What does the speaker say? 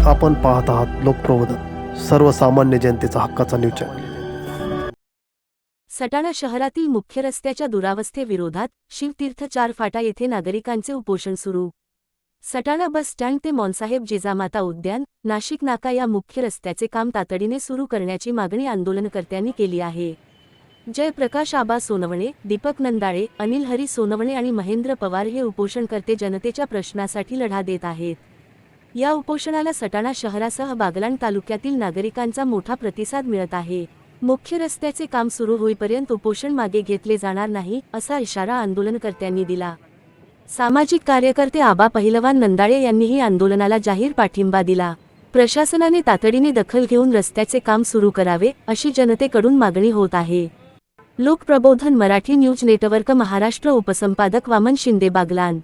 आपण पाहत आहात लोकप्रबोधन, सर्वसामान्य जनतेचा हक्काचा न्यूज चॅनल। सटाणा शहरातील मुख्य रस्त्याच्या दुरावस्थेविरोधात शिवतीर्थ 4 फाटा येथे नागरिकांचे उपोषण सुरू। सटाणा बस स्टँड ते मौनसाहेब जिजामाता उद्यान, नाशिक नाका या मुख्य रस्त्याचे काम तातडीने सुरू करण्याची मागणी आंदोलनकर्त्यांनी केली आहे। जयप्रकाश आबा सोनवणे, दीपक नंदाळे, अनिल हरी सोनवणे आणि महेंद्र पवार हे उपोषणकर्ते जनतेच्या प्रश्नासाठी लढा देत आहेत। या उपोषणाला सटाणा शहरासह बागलाण तालुक्यातील नागरिकांचा मोठा प्रतिसाद मिळत आहे। मुख्य रस्त्याचे काम सुरू होईपर्यंत उपोषण मागे घेतले जाणार नाही, असा इशारा आंदोलनकर्त्यांनी दिला। सामाजिक कार्यकर्ते आबा पहिलवान नंदाळे यांनीही आंदोलनाला जाहीर पाठिंबा दिला। प्रशासनाने तातडीने दखल घेऊन रस्त्याचे काम सुरू करावे, अशी जनतेकडून मागणी होत आहे। लोकप्रबोधन मराठी न्यूज नेटवर्क महाराष्ट्र, उपसंपादक वामन शिंदे, बागलाण।